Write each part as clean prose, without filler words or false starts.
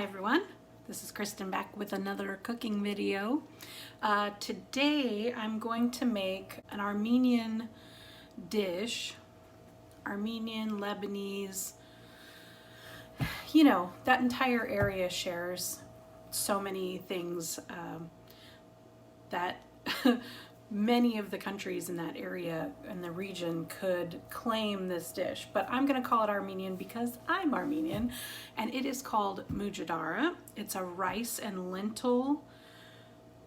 everyone, this is Kristen back with another cooking video. Today I'm going to make an Armenian dish, Armenian, Lebanese, you know, that entire area shares so many things that many of the countries in that area and the region could claim this dish, but I'm going to call it Armenian because I'm Armenian, and it is called Mujadara. It's a rice and lentil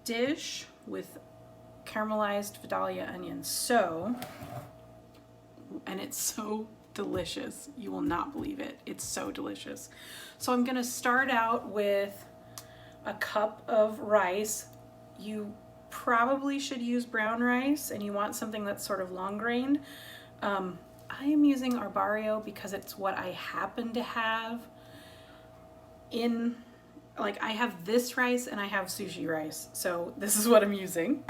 dish with caramelized Vidalia onions. And it's so delicious. You will not believe it. It's so delicious. So I'm going to start out with a cup of rice. You probably should use brown rice, and you want something that's sort of long grained. I am using arborio because it's what I happen to have in, like, I have this rice and I have sushi rice, so this is what I'm using.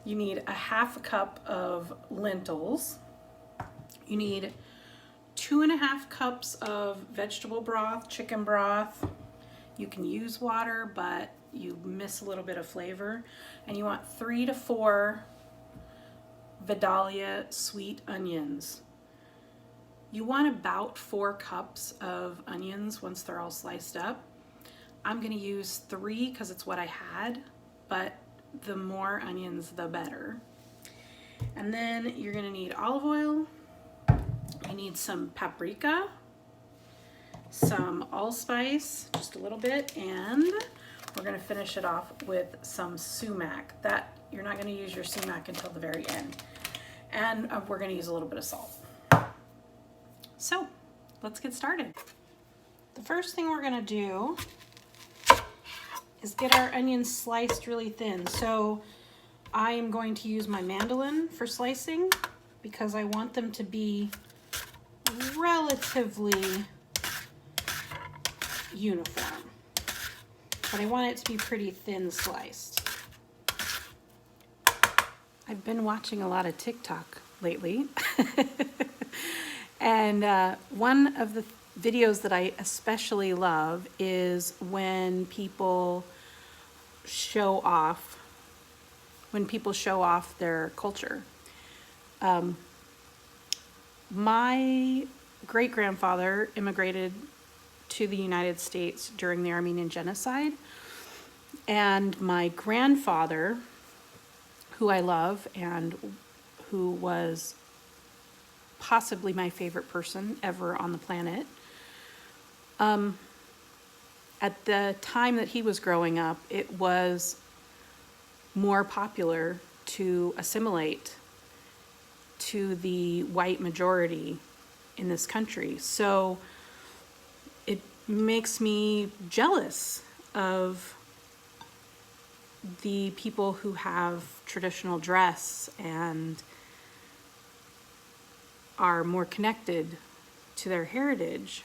You need a half a cup of lentils. You need 2.5 cups of vegetable broth, chicken broth. You can use water, but you miss a little bit of flavor. And you want 3 to 4 Vidalia sweet onions. You want about 4 cups of onions once they're all sliced up. I'm gonna use 3 because it's what I had, but the more onions, the better. And then you're gonna need olive oil. You need some paprika, some allspice, just a little bit, and we're going to finish it off with some sumac. That you're not going to use your sumac until the very end. And we're going to use a little bit of salt. So let's get started. The first thing we're going to do is get our onions sliced really thin. So I am going to use my mandolin for slicing because I want them to be relatively uniform, but I want it to be pretty thin sliced. I've been watching a lot of TikTok lately and one of the videos that I especially love is when people show off their culture. My great-grandfather immigrated to the United States during the Armenian genocide, and my grandfather, who I love and who was possibly my favorite person ever on the planet, at the time that he was growing up, it was more popular to assimilate to the white majority in this country. So it makes me jealous of the people who have traditional dress and are more connected to their heritage.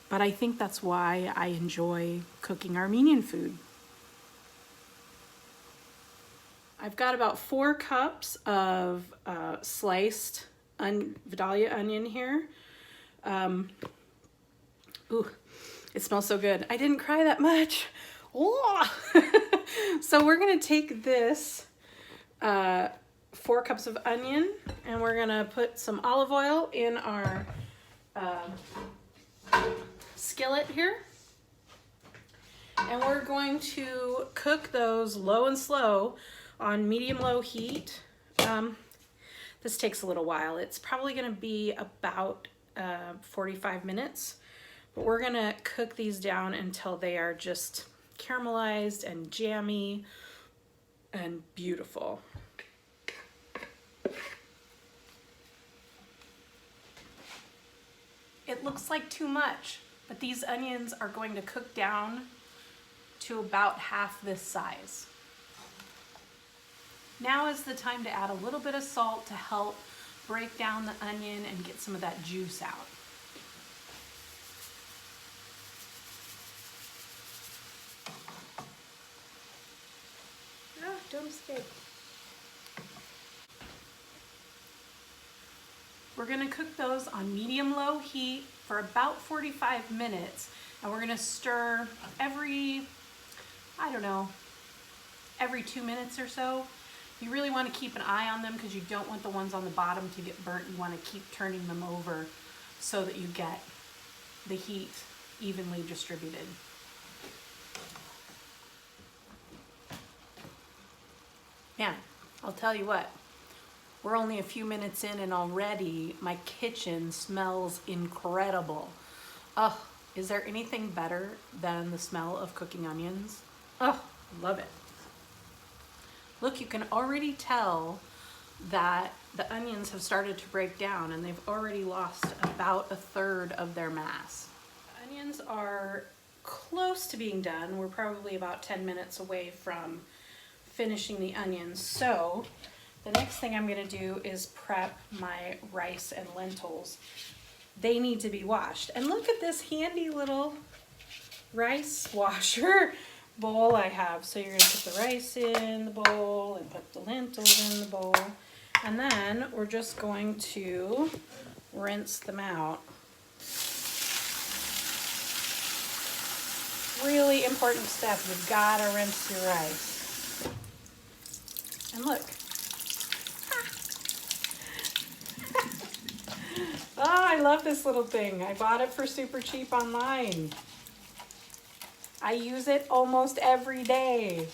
But I think that's why I enjoy cooking Armenian food. I've got about 4 cups of sliced Vidalia onion here. Ooh, it smells so good. I didn't cry that much. So we're gonna take this 4 cups of onion, and we're gonna put some olive oil in our skillet here. And we're going to cook those low and slow on medium-low heat. This takes a little while. It's probably going to be about 45 minutes, but we're going to cook these down until they are just caramelized and jammy and beautiful. It looks like too much, but these onions are going to cook down to about half this size. Now is the time to add a little bit of salt to help break down the onion and get some of that juice out. Don't escape. We're gonna cook those on medium-low heat for about 45 minutes. And we're gonna stir every, I don't know, every 2 minutes or so. You really wanna keep an eye on them because you don't want the ones on the bottom to get burnt. You wanna keep turning them over so that you get the heat evenly distributed. Man, I'll tell you what, we're only a few minutes in and already my kitchen smells incredible. Oh, is there anything better than the smell of cooking onions? Oh, love it. Look, you can already tell that the onions have started to break down and they've already lost about a third of their mass. The onions are close to being done. We're probably about 10 minutes away from finishing the onions. So the next thing I'm gonna do is prep my rice and lentils. They need to be washed. And look at this handy little rice washer bowl I have. So you're gonna put the rice in the bowl and put the lentils in the bowl. And then we're just going to rinse them out. Really important step, you've gotta rinse your rice. And look. Oh, I love this little thing. I bought it for super cheap online. I use it almost every day.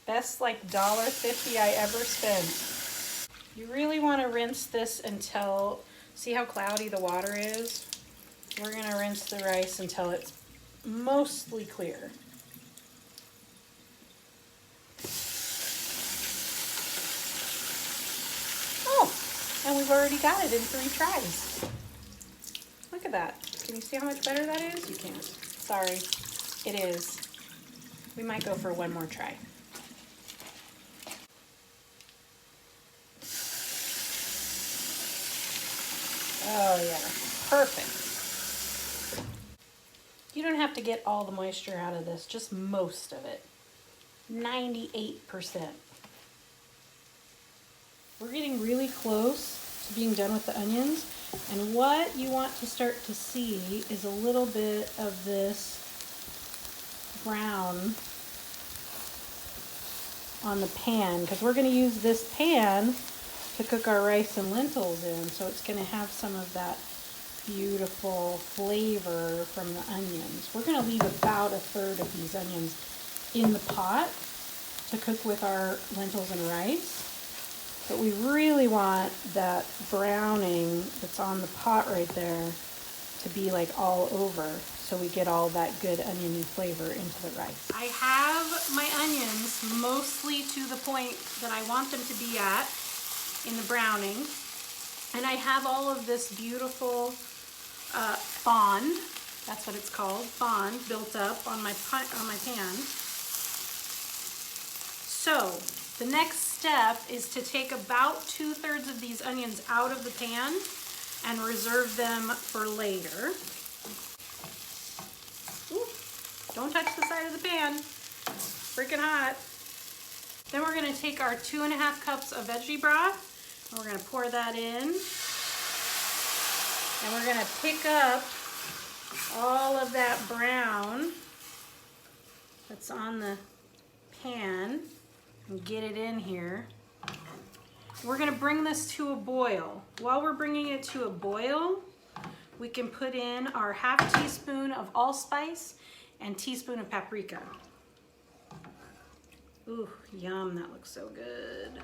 Best like $1.50 I ever spent. You really want to rinse this until, see how cloudy the water is? We're going to rinse the rice until it's mostly clear. And we've already got it in 3 tries. Look at that. Can you see how much better that is? You can't. Sorry. It is. We might go for one more try. Oh yeah, perfect. You don't have to get all the moisture out of this, just most of it. 98%. We're getting really close to being done with the onions, and what you want to start to see is a little bit of this brown on the pan, because we're going to use this pan to cook our rice and lentils in, so it's going to have some of that beautiful flavor from the onions. We're going to leave about a third of these onions in the pot to cook with our lentils and rice. But we really want that browning that's on the pot right there to be like all over, so we get all that good oniony flavor into the rice. I have my onions mostly to the point that I want them to be at in the browning. And I have all of this beautiful fond, that's what it's called, fond, built up on my pan. So the next step is to take about 2/3 of these onions out of the pan and reserve them for later. Ooh, don't touch the side of the pan, freaking hot. Then we're gonna take our 2.5 cups of veggie broth and we're gonna pour that in. And we're gonna pick up all of that brown that's on the pan and get it in here. We're gonna bring this to a boil. While we're bringing it to a boil, we can put in our 1/2 teaspoon of allspice and teaspoon of paprika. Ooh, yum, that looks so good.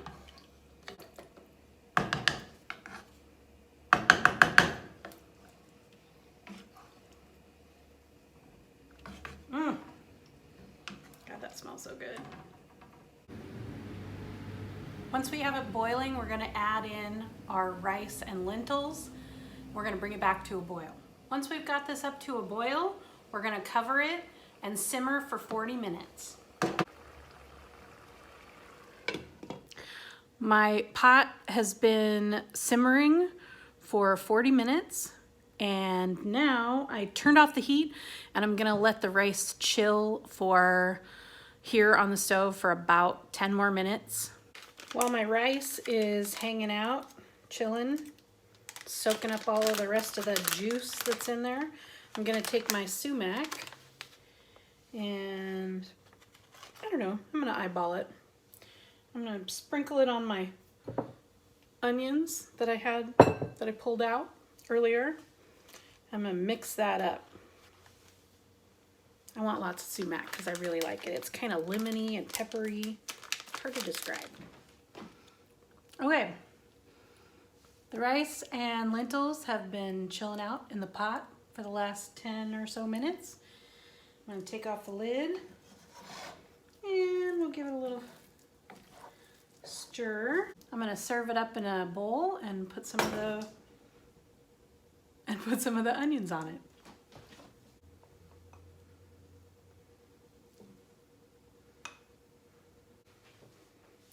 God, that smells so good. Once we have it boiling, we're gonna add in our rice and lentils. We're gonna bring it back to a boil. Once we've got this up to a boil, we're gonna cover it and simmer for 40 minutes. My pot has been simmering for 40 minutes, and now I turned off the heat and I'm gonna let the rice chill for here on the stove for about 10 more minutes. While my rice is hanging out, chilling, soaking up all of the rest of the juice that's in there, I'm gonna take my sumac and, I don't know, I'm gonna eyeball it. I'm gonna sprinkle it on my onions that I pulled out earlier. I'm gonna mix that up. I want lots of sumac because I really like it. It's kind of lemony and peppery. Hard to describe. Okay. The rice and lentils have been chilling out in the pot for the last 10 or so minutes. I'm going to take off the lid and we'll give it a little stir. I'm going to serve it up in a bowl and put some of the onions on it.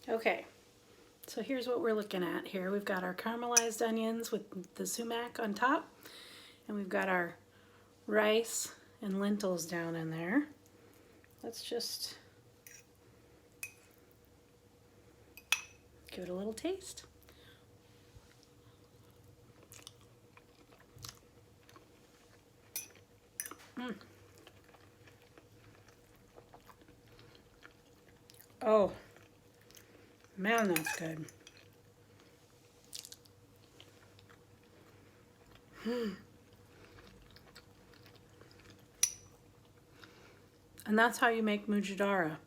Okay. So here's what we're looking at here. We've got our caramelized onions with the sumac on top, and we've got our rice and lentils down in there. Let's just give it a little taste. Oh. Man, that's good. And that's how you make Mujadara.